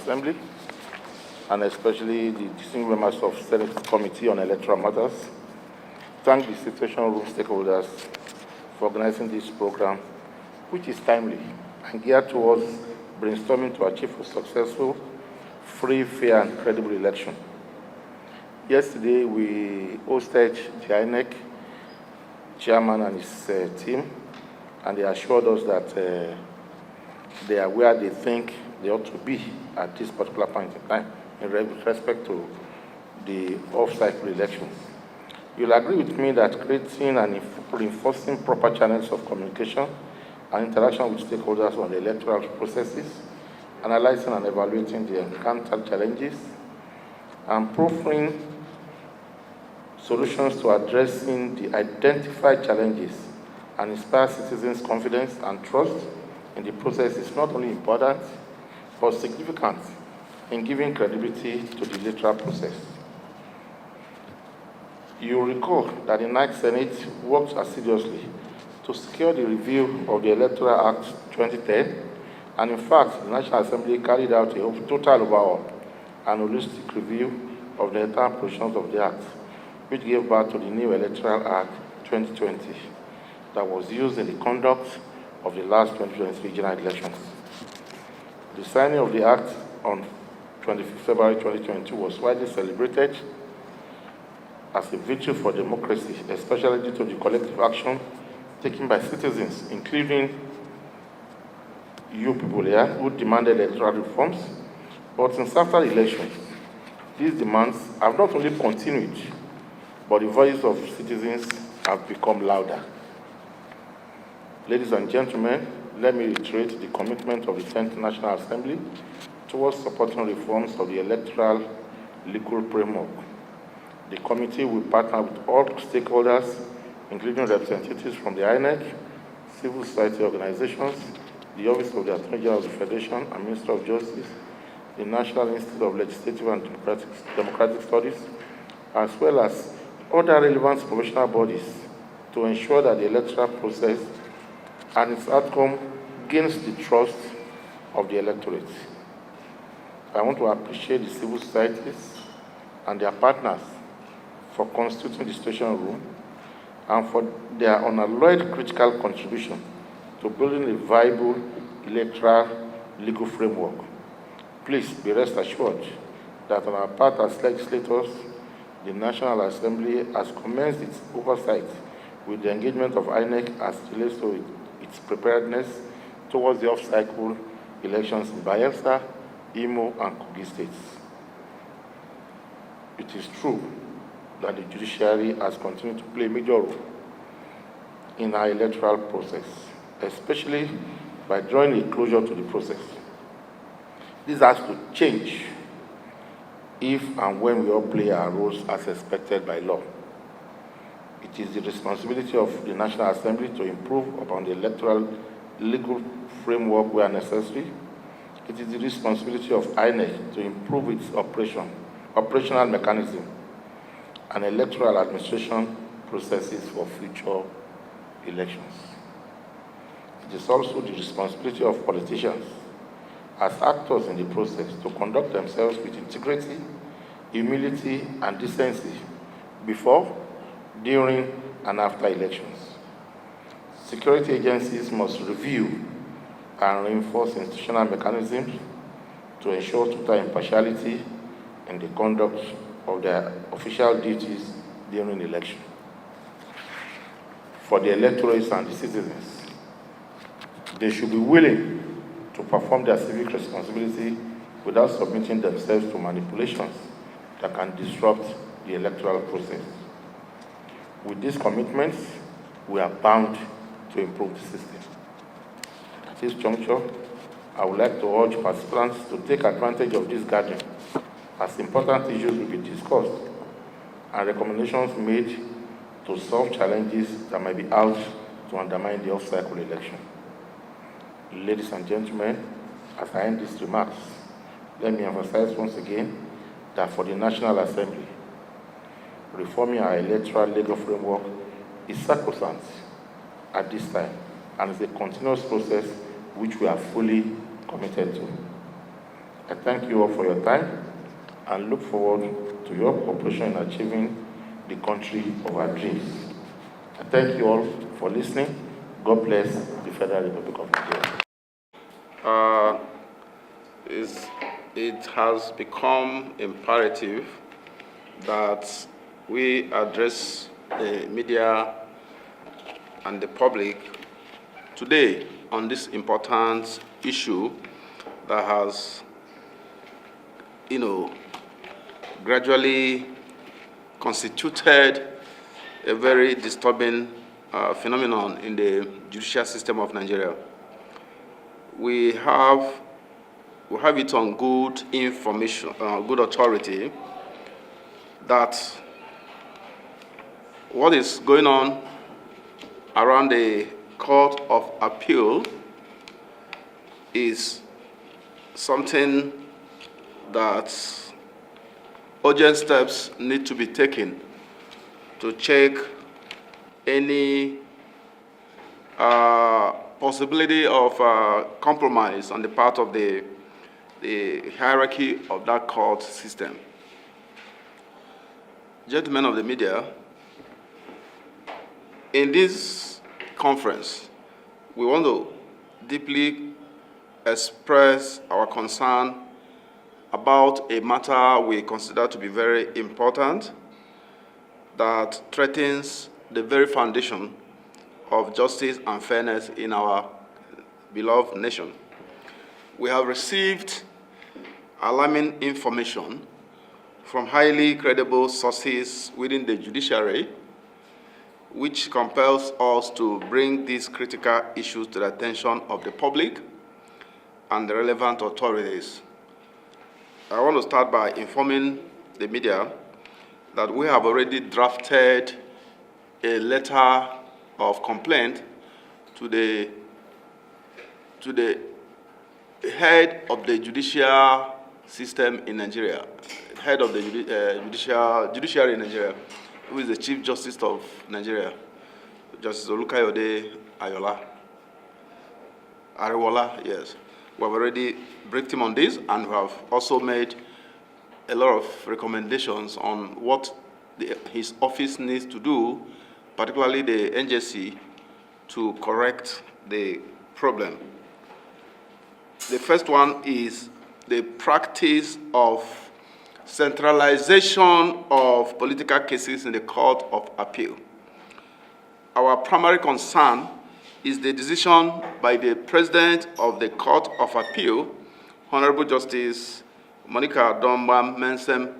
Assembly, and especially the distinguished members of Senate Committee on Electoral Matters. Thank the Situation Room stakeholders for organizing this program, which is timely and geared towards brainstorming to achieve a successful, free, fair, and credible election. Yesterday, we hosted the INEC chairman and his team, and they assured us that they are where they think they ought to be at this particular point in time in respect to the off-cycle elections. You'll agree with me that creating and reinforcing proper channels of communication and interaction with stakeholders on the electoral processes, analyzing and evaluating the encountered challenges, and proffering solutions to addressing the identified challenges and inspire citizens' confidence and trust in the process is not only important, but significant in giving credibility to the electoral process. You recall that the Ninth Senate worked assiduously to secure the review of the Electoral Act 2010, and in fact, the National Assembly carried out a total overhaul and holistic review of the entire provisions of the Act, which gave birth to the new Electoral Act 2020 that was used in the conduct of the last 2023 general elections. The signing of the Act on 25 February 2022 was widely celebrated as a victory for democracy, especially due to the collective action taken by citizens, including you people here, who demanded electoral reforms. But since after the election, these demands have not only continued, but the voices of citizens have become louder. Ladies and gentlemen, let me reiterate the commitment of the 10th National Assembly towards supporting reforms of the electoral legal framework. The committee will partner with all stakeholders, including representatives from the INEC, civil society organizations, the Office of the Attorney General of the Federation and Minister of Justice, the National Institute of Legislative and Democratic Studies, as well as other relevant professional bodies to ensure that the electoral process and its outcome gains the trust of the electorate. I want to appreciate the civil societies and their partners for constituting the Situation Room and for their unalloyed critical contribution to building a viable electoral legal framework. Please be rest assured that on our part as legislators, the National Assembly has commenced its oversight with the engagement of INEC as it relates to its preparedness towards the off-cycle elections in Bayelsa, Imo, and Kogi states. It is true that the Judiciary has continued to play a major role in our electoral process, especially by drawing a closure to the process. This has to change if and when we all play our roles as expected by law. It is the responsibility of the National Assembly to improve upon the electoral legal framework where necessary. It is the responsibility of INEC to improve its operational mechanism and electoral administration processes for future elections. It is also the responsibility of politicians as actors in the process to conduct themselves with integrity, humility, and decency before, during, and after elections. Security agencies must review and reinforce institutional mechanisms to ensure total impartiality in the conduct of their official duties during election. For the electorates and the citizens, they should be willing to perform their civic responsibility without submitting themselves to manipulations that can disrupt the electoral process. With these commitments, we are bound to improve the system. At this juncture, I would like to urge participants to take advantage of this gathering as important issues will be discussed and recommendations made to solve challenges that might be out to undermine the off-cycle election. Ladies and gentlemen, as I end these remarks, let me emphasize once again that for the National Assembly, reforming our electoral legal framework is sacrosanct at this time and is a continuous process which we are fully committed to. I thank you all for your time and look forward to your cooperation in achieving the country of our dreams. I thank you all for listening. God bless the Federal Republic of Nigeria. It has become imperative that we address the media and the public today on this important issue that has, gradually constituted a very disturbing phenomenon in the judicial system of Nigeria. We have it on good information, good authority, that what is going on around the Court of Appeal is something that urgent steps need to be taken to check any possibility of compromise on the part of the hierarchy of that court system. Gentlemen of the media, in this conference, we want to deeply express our concern about a matter we consider to be very important that threatens the very foundation of justice and fairness in our beloved nation. We have received alarming information from highly credible sources within the judiciary, which compels us to bring these critical issues to the attention of the public and the relevant authorities. I want to start by informing the media that we have already drafted a letter of complaint to the head of the judicial system in Nigeria, head of the judiciary in Nigeria, who is the Chief Justice of Nigeria, Justice Olukayode Ariwola, yes. We have already briefed him on this, and we have also made a lot of recommendations on what his office needs to do, particularly the NJC, to correct the problem. The first one is the practice of centralization of political cases in the Court of Appeal. Our primary concern is the decision by the President of the Court of Appeal, Honorable Justice Monica Domba-Mensem,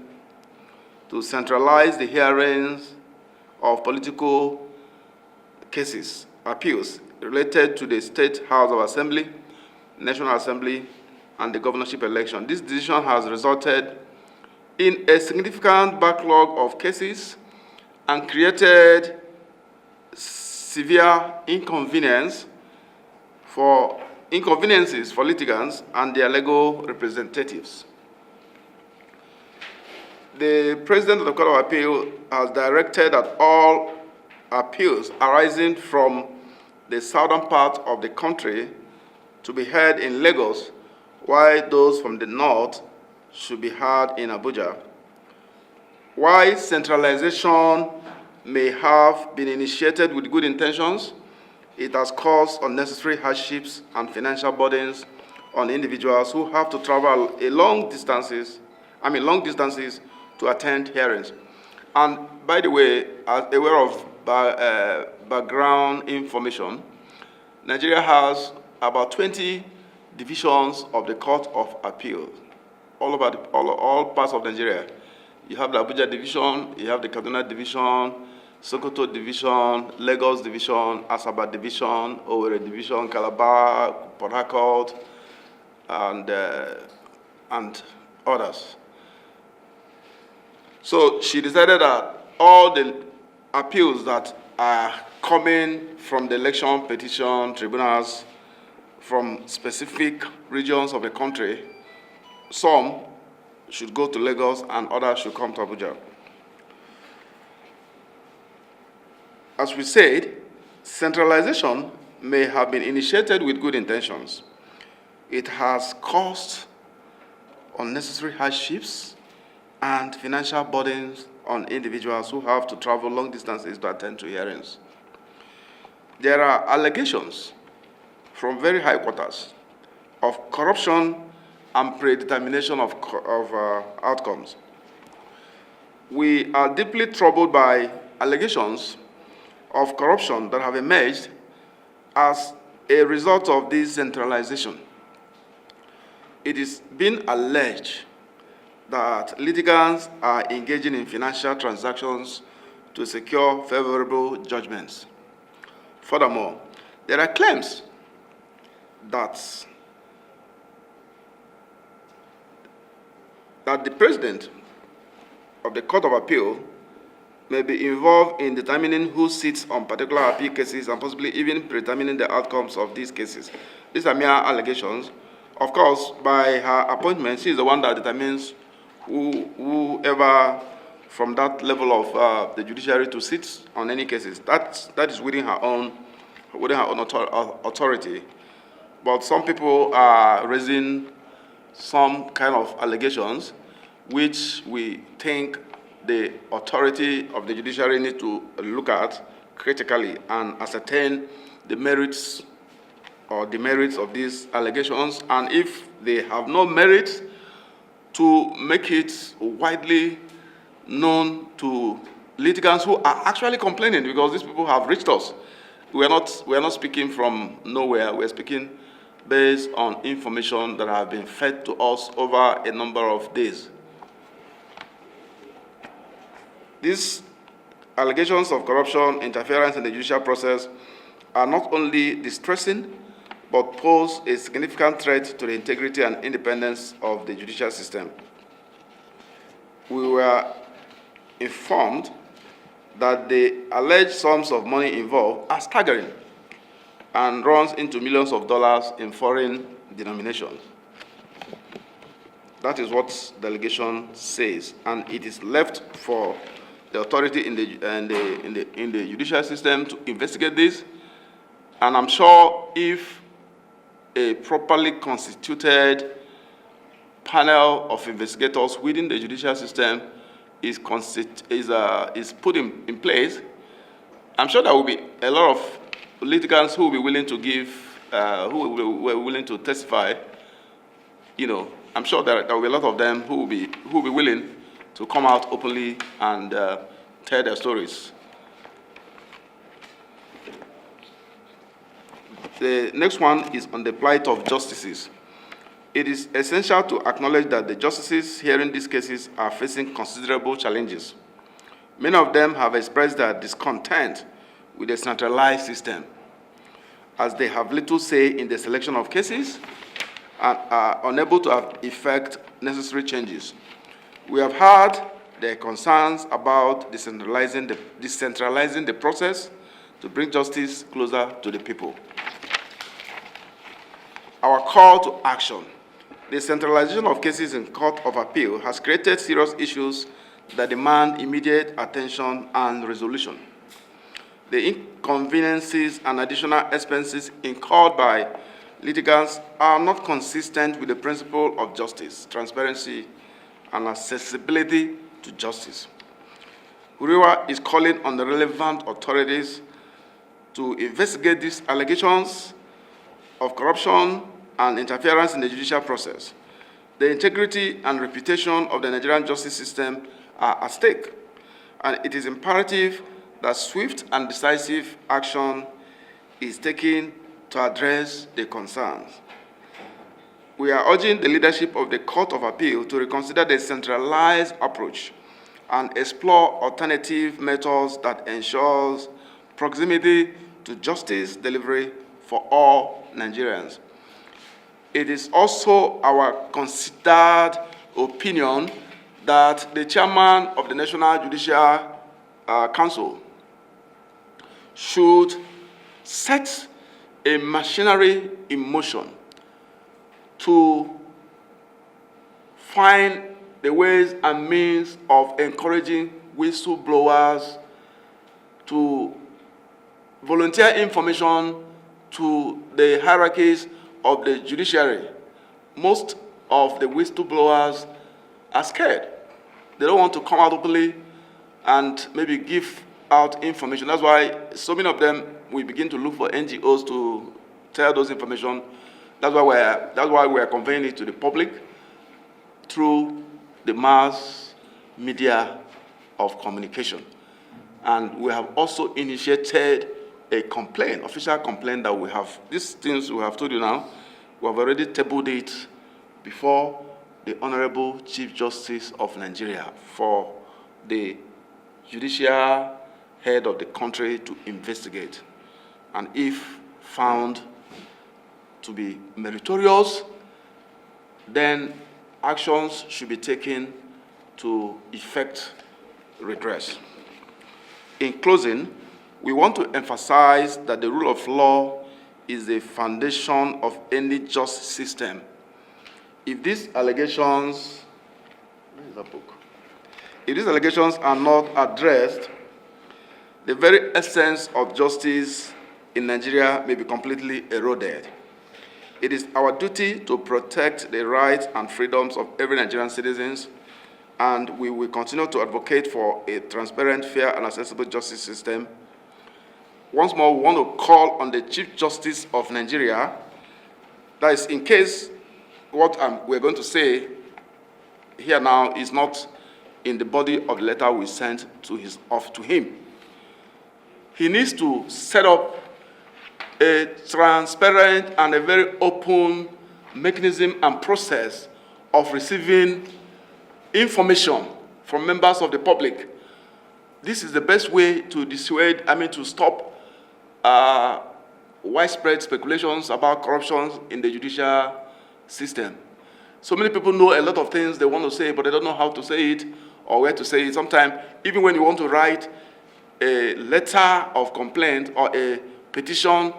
to centralize the hearings of political cases, appeals, related to the State House of Assembly, National Assembly, and the governorship election. This decision has resulted in a significant backlog of cases and created severe inconveniences for litigants and their legal representatives. The President of the Court of Appeal has directed that all appeals arising from the southern part of the country to be heard in Lagos, while those from the north should be heard in Abuja. While centralization may have been initiated with good intentions, it has caused unnecessary hardships and financial burdens on individuals who have to travel long distances to attend hearings. And by the way, as aware of background information, Nigeria has about 20 divisions of the Court of Appeal all over all parts of Nigeria. You have the Abuja division, you have the Kaduna division, Sokoto division, Lagos division, Asaba division, Owerri division, Calabar, Port Harcourt, and others. So she decided that all the appeals that are coming from the election petition tribunals from specific regions of the country, some should go to Lagos and others should come to Abuja. As we said, centralization may have been initiated with good intentions. It has caused unnecessary hardships and financial burdens on individuals who have to travel long distances to attend to hearings. There are allegations from very high quarters of corruption and predetermination of outcomes. We are deeply troubled by allegations of corruption that have emerged as a result of this centralization. It is being alleged that litigants are engaging in financial transactions to secure favorable judgments. Furthermore, there are claims that the President of the Court of Appeal may be involved in determining who sits on particular appeal cases and possibly even predetermining the outcomes of these cases. These are mere allegations. Of course, by her appointment, she is the one that determines whoever from that level of the judiciary to sit on any cases. That is within her own authority. But some people are raising some kind of allegations which we think the authority of the judiciary need to look at critically and ascertain the merits or demerits of these allegations, and if they have no merit, to make it widely known to litigants who are actually complaining, because these people have reached us. We are not speaking from nowhere. We are speaking based on information that have been fed to us over a number of days. These allegations of corruption, interference in the judicial process are not only distressing, but pose a significant threat to the integrity and independence of the judicial system. We were informed that the alleged sums of money involved are staggering and runs into millions of dollars in foreign denominations. That is what the allegation says, and it is left for the authority in the judicial system to investigate this. And I'm sure if a properly constituted panel of investigators within the judicial system is put in place, I'm sure there will be a lot of litigants who will be willing to give, who will be willing to testify. I'm sure there will be a lot of them who will be willing to come out openly and tell their stories. The next one is on the plight of justices. It is essential to acknowledge that the justices hearing these cases are facing considerable challenges. Many of them have expressed their discontent with the centralized system, as they have little say in the selection of cases and are unable to effect necessary changes. We have heard their concerns about decentralizing the process to bring justice closer to the people. Our call to action. The centralization of cases in Court of Appeal has created serious issues that demand immediate attention and resolution. The inconveniences and additional expenses incurred by litigants are not consistent with the principle of justice, transparency, and accessibility to justice. Uriwa is calling on the relevant authorities to investigate these allegations of corruption and interference in the judicial process. The integrity and reputation of the Nigerian justice system are at stake, and it is imperative that swift and decisive action is taken to address the concerns. We are urging the leadership of the Court of Appeal to reconsider the centralized approach and explore alternative methods that ensures proximity to justice delivery for all Nigerians. It is also our considered opinion that the chairman of the National Judicial Council should set a machinery in motion to find the ways and means of encouraging whistleblowers to volunteer information to the hierarchies of the judiciary. Most of the whistleblowers are scared. They don't want to come out openly and maybe give out information. That's why so many of them, we begin to look for NGOs to tell those information. That's why we are conveying it to the public through the mass media of communication. And we have also initiated a complaint, official complaint that we have. These things we have told you now, we have already tabled it before the Honorable Chief Justice of Nigeria for the judicial head of the country to investigate. And if found to be meritorious, then actions should be taken to effect redress. In closing, we want to emphasize that the rule of law is the foundation of any just system. If these allegations, where is that book? If these allegations are not addressed, the very essence of justice in Nigeria may be completely eroded. It is our duty to protect the rights and freedoms of every Nigerian citizen, and we will continue to advocate for a transparent, fair, and accessible justice system. Once more, we want to call on the Chief Justice of Nigeria, that is, in case what we're going to say here now is not in the body of the letter we sent to him. He needs to set up a transparent and a very open mechanism and process of receiving information from members of the public. This is the best way to dissuade, to stop widespread speculations about corruption in the judicial system. So many people know a lot of things they want to say, but they don't know how to say it or where to say it. Sometimes, even when you want to write a letter of complaint or a petition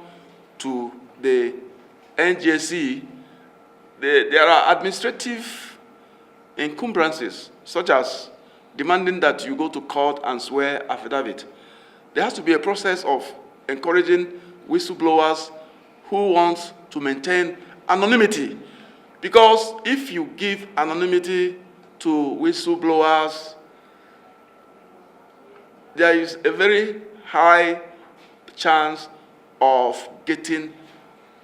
to the NJC, there are administrative encumbrances, such as demanding that you go to court and swear affidavit. There has to be a process of encouraging whistleblowers who want to maintain anonymity. Because if you give anonymity to whistleblowers, there is a very high chance of getting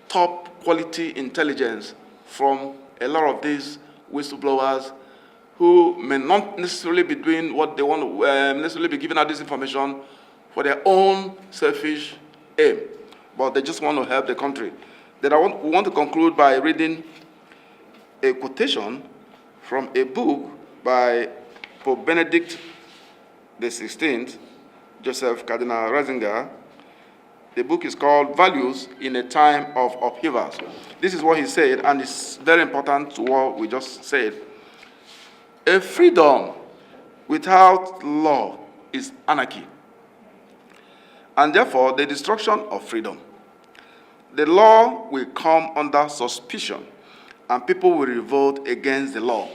top quality intelligence from a lot of these whistleblowers who may not necessarily be doing what they want to, necessarily be giving out this information for their own selfish aim, but they just want to help the country. Then we want to conclude by reading a quotation from a book by Pope Benedict XVI, Joseph Cardinal Ratzinger. The book is called Values in a Time of Upheavals. This is what he said, and it's very important to what we just said. A freedom without law is anarchy, and therefore the destruction of freedom. The law will come under suspicion, and people will revolt against the law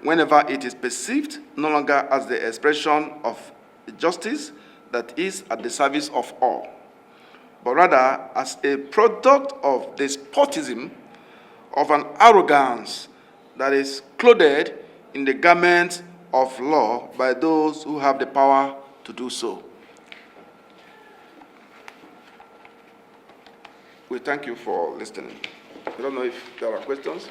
whenever it is perceived no longer as the expression of justice that is at the service of all, but rather as a product of despotism, of an arrogance that is clothed in the garment of law by those who have the power to do so. We thank you for listening. I don't know if there are questions.